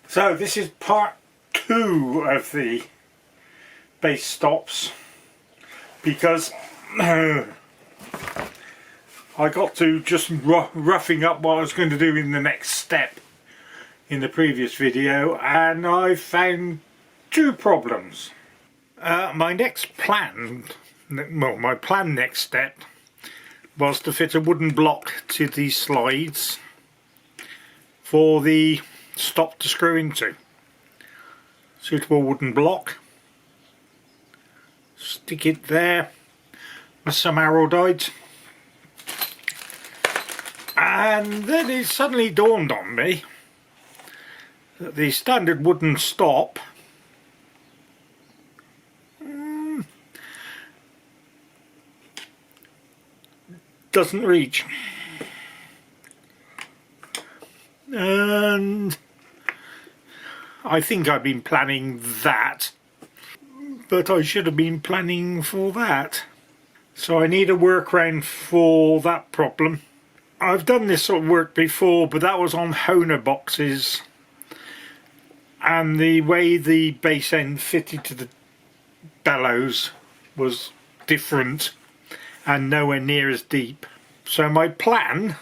So this is part 2 of the bass stops, because I got to just roughing up what I was going to do in the next step in the previous video, and I found 2 problems. My plan next step was to fit a wooden block to these slides for the stop to screw into. Suitable wooden block, stick it there with some arrowdite, and then it suddenly dawned on me that the standard wooden stop doesn't reach, and I think I've been planning that, but I should have been planning for that. So I need a workaround for that problem. I've done this sort of work before, but that was on Honer boxes, and the way the bass end fitted to the bellows was different and nowhere near as deep. So my plan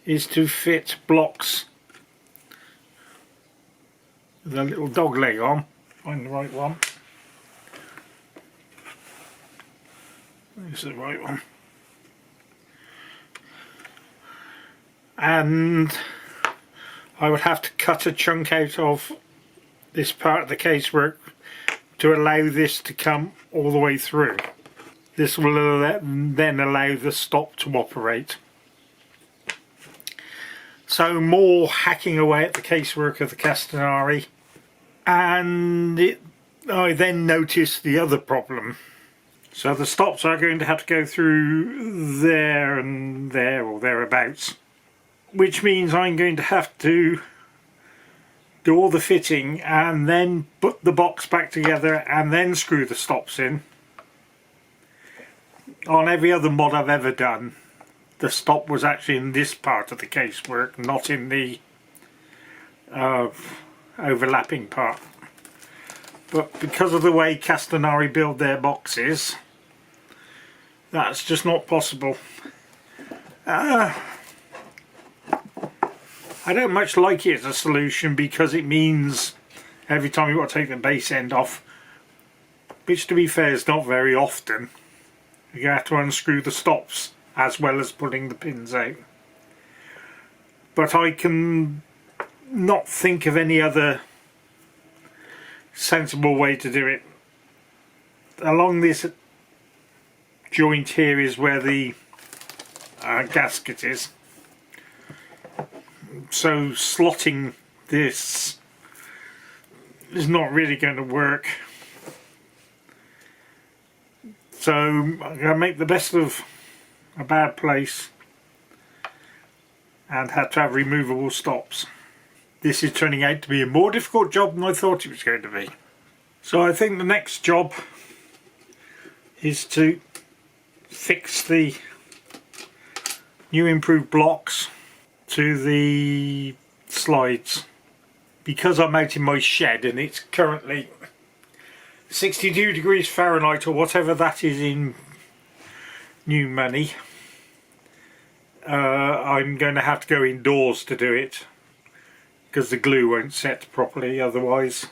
is to fit blocks with a little dog leg on. Find the right one. This is the right one. And I would have to cut a chunk out of this part of the casework to allow this to come all the way through. This will then allow the stop to operate. So more hacking away at the casework of the Castagnari, and I then noticed the other problem. So the stops are going to have to go through there and there or thereabouts, which means I'm going to have to do all the fitting and then put the box back together and then screw the stops in. On every other mod I've ever done, the stop was actually in this part of the casework, not in the overlapping part. But because of the way Castagnari build their boxes, that's just not possible. I don't much like it as a solution, because it means every time you've got to take the bass end off, which to be fair is not very often, you have to unscrew the stops as well as pulling the pins out. But I can not think of any other sensible way to do it. Along this joint here is where the gasket is, so slotting this is not really going to work. So I'm going to make the best of a bad place and had to have removable stops. This is turning out to be a more difficult job than I thought it was going to be. So I think the next job is to fix the new improved blocks to the slides. Because I'm out in my shed and it's currently 62 degrees Fahrenheit or whatever that is in new money, I'm going to have to go indoors to do it, because the glue won't set properly otherwise.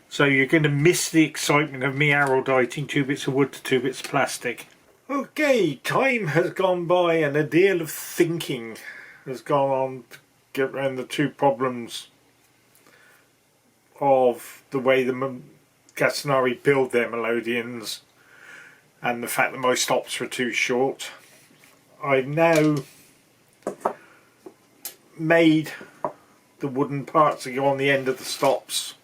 So you're going to miss the excitement of me arrowditing 2 bits of wood to 2 bits of plastic. Okay, time has gone by and a deal of thinking has gone on to get around the 2 problems of the way the Castagnari build their melodions and the fact that my stops were too short. I've now made the wooden parts that go on the end of the stops.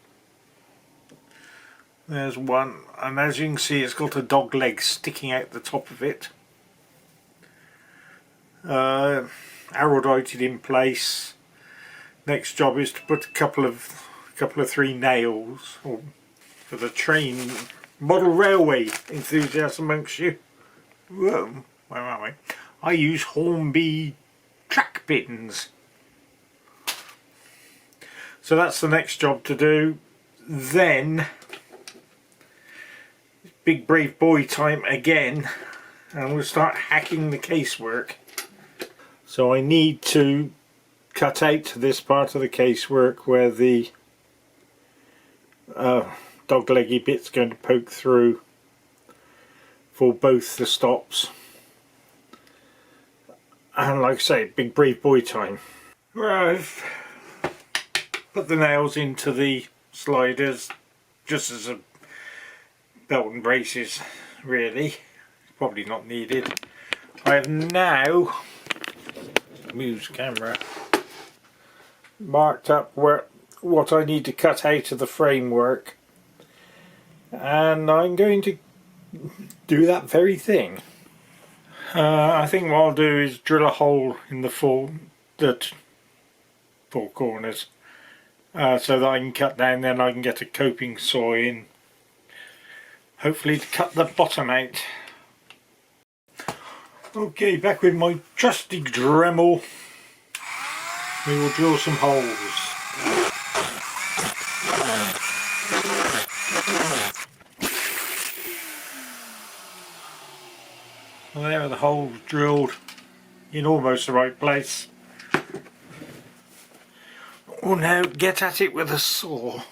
There's one, and as you can see it's got a dog leg sticking out the top of it. Arrowdited in place. Next job is to put a couple of 3 nails for the train model railway enthusiasts amongst you. Whoa, where are we? I use Hornby track pins. So that's the next job to do. Then big brave boy time again, and we'll start hacking the casework. So I need to cut out this part of the casework where the dog leggy bit's going to poke through for both the stops. And like I say, big brave boy time. Well, I've put the nails into the sliders just as a belt and braces, really. Probably not needed. I have now, moves camera, marked up what I need to cut out of the framework, and I'm going to do that very thing. I think what I'll do is drill a hole in the four corners so that I can cut down, then I can get a coping saw in, hopefully to cut the bottom out. Okay, back with my trusty Dremel. We will drill some holes. Well, there are the holes drilled in almost the right place. Oh, now get at it with a saw.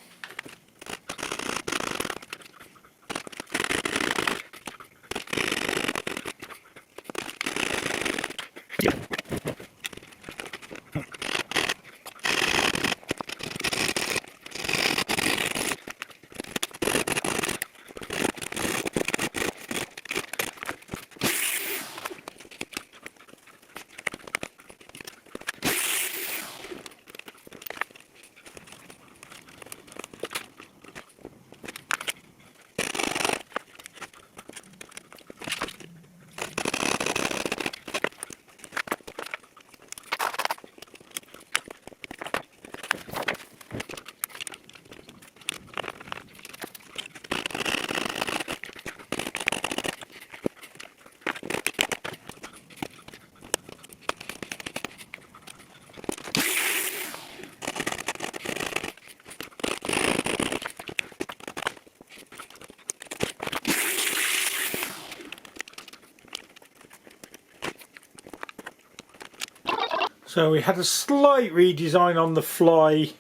So we had a slight redesign on the fly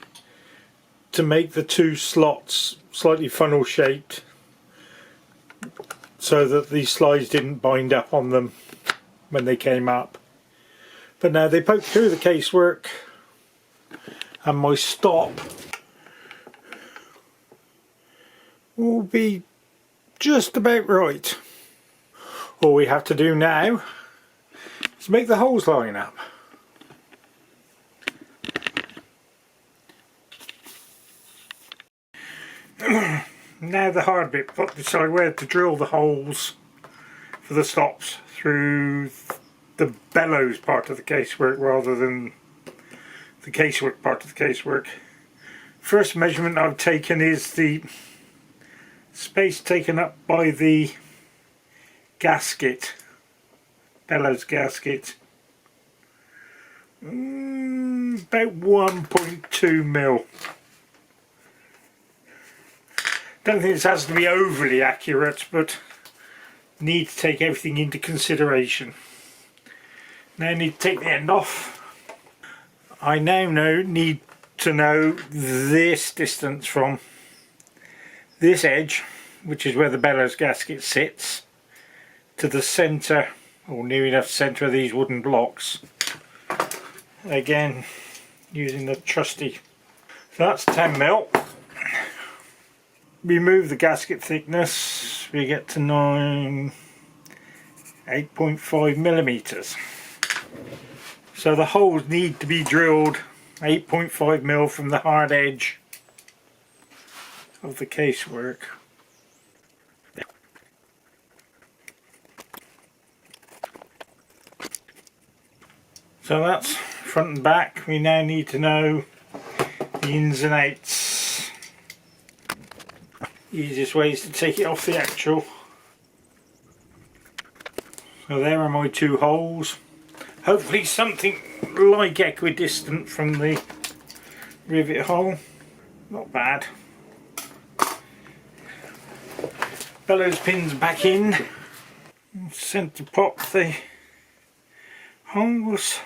to make the two slots slightly funnel shaped so that the slides didn't bind up on them when they came up. But now they poke through the casework, and my stop will be just about right. All we have to do now is make the holes line up. Now the hard bit, we've got to decide where to drill the holes for the stops through the bellows part of the casework rather than the casework part of the casework. First measurement I've taken is the space taken up by the gasket, bellows gasket, about 1.2 mil. Don't think this has to be overly accurate, but need to take everything into consideration. Now I need to take the end off. I now need to know this distance from this edge, which is where the bellows gasket sits, to the centre, or near enough centre of these wooden blocks. Again, using the trusty. So that's 10 mil. Remove the gasket thickness, we get to 8.5 millimeters. So the holes need to be drilled 8.5 mil from the hard edge of the casework. So that's front and back. We now need to know the ins and outs. Easiest way is to take it off the actual. So there are my two holes. Hopefully something like equidistant from the rivet hole, not bad. Bellows pins back in, centre pop the holes.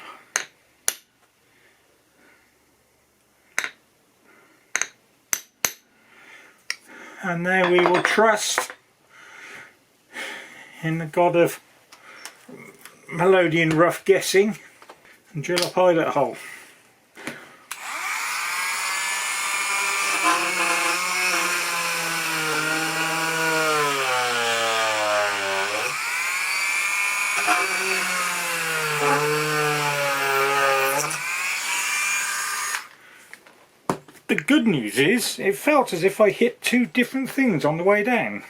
And now we will trust in the god of melodion rough guessing and drill a pilot hole. The good news is, it felt as if I hit two different things on the way down.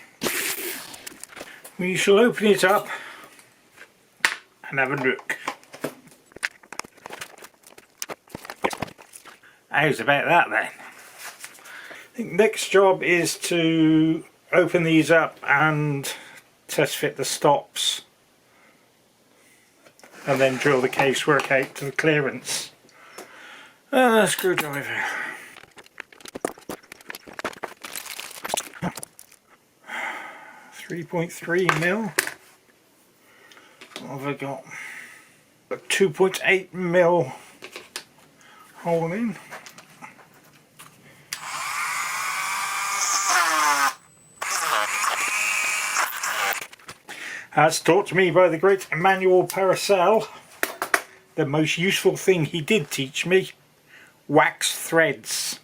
We shall open it up and have a look. How's about that then? I think next job is to open these up and test fit the stops, and then drill the casework out to the clearance. Screwdriver. 3.3mm. What have I got? A 2.8mm hole in. As taught to me by the great Emmanuel Paracel, the most useful thing he did teach me: wax threads.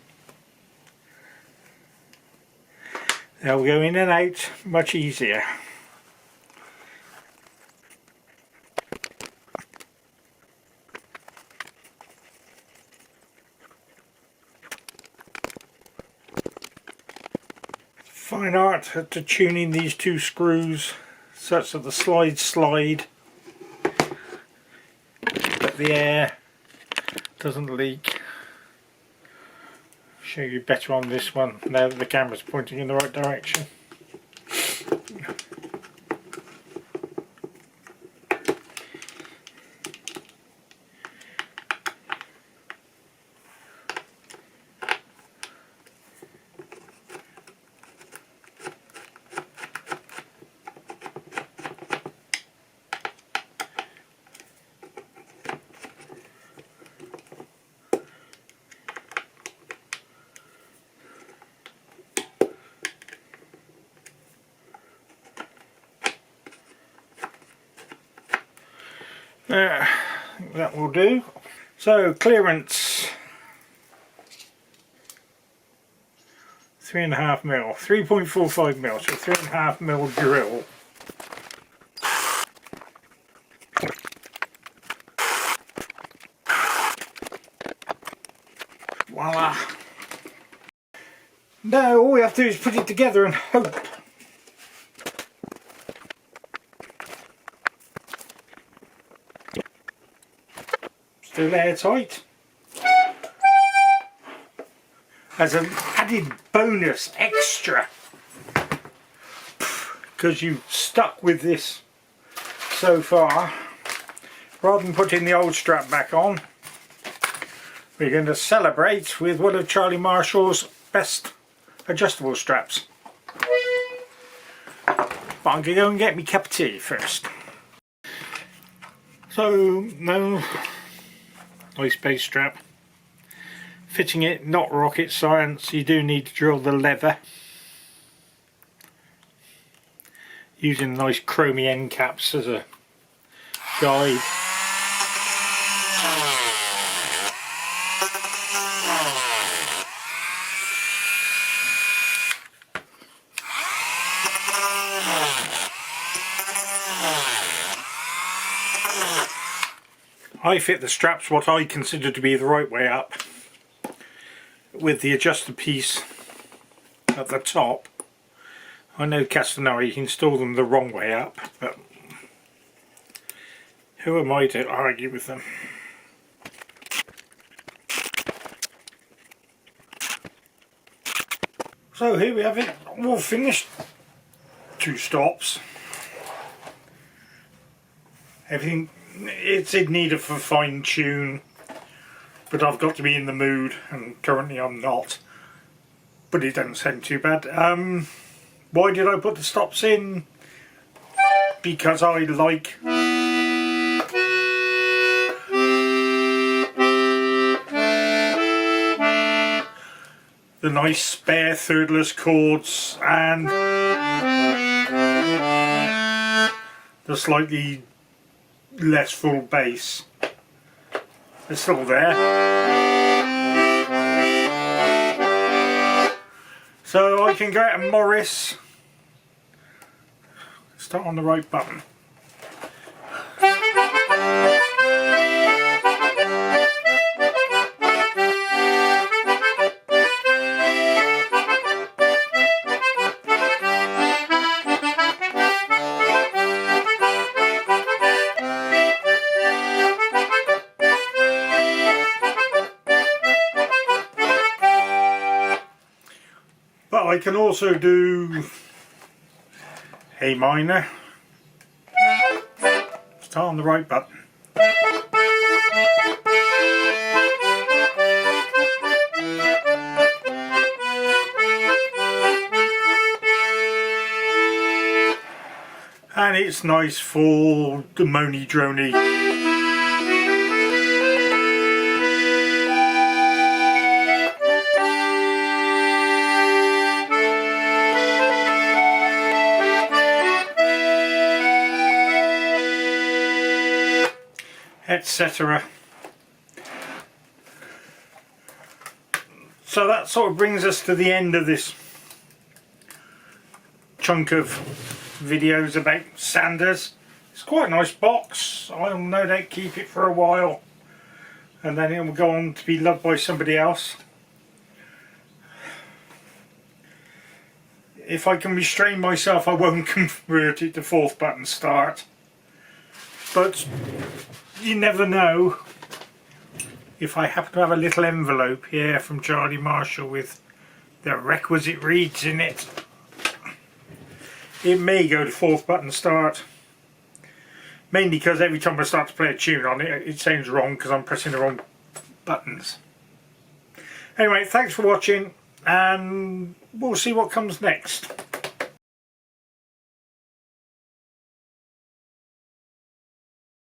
They'll go in and out much easier. Fine art to tuning these two screws such that the slides slide, but the air doesn't leak. Show you better on this one now that the camera's pointing in the right direction. I think that will do. So clearance 3.5mm, 3.45mm, so 3.5mm drill. Voila! Now all we have to do is put it together and hope. Still airtight. As an added bonus extra, because you've stuck with this so far, rather than putting the old strap back on, we're going to celebrate with one of Charlie Marshall's best adjustable straps. But I'm going to go and get me a cup of tea first. So, no nice base strap. Fitting it, not rocket science. You do need to drill the leather using nice chromy end caps as a guide. I fit the straps what I consider to be the right way up, with the adjuster piece at the top. I know Castagnari installed them the wrong way up, but who am I to argue with them? So here we have it, all finished. 2 stops. Everything, it's in need of a fine tune, but I've got to be in the mood, and currently I'm not. But it doesn't sound too bad. Why did I put the stops in? Because I like the nice spare thirdless chords and the slightly less full bass. They're still there. So I can go out and Morris. Start on the right button. But I can also do A minor. Start on the right button. And it's nice for the moany drony. Etc. So that sort of brings us to the end of this chunk of videos about Sanders. It's quite a nice box. I'll no doubt keep it for a while and then it will go on to be loved by somebody else. If I can restrain myself, I won't convert it to 4th button start, but you never know. If I happen to have a little envelope here from Charlie Marshall with the requisite reeds in it, it may go to 4th button start. Mainly because every time I start to play a tune on it, it sounds wrong because I'm pressing the wrong buttons. Anyway, thanks for watching and we'll see what comes next.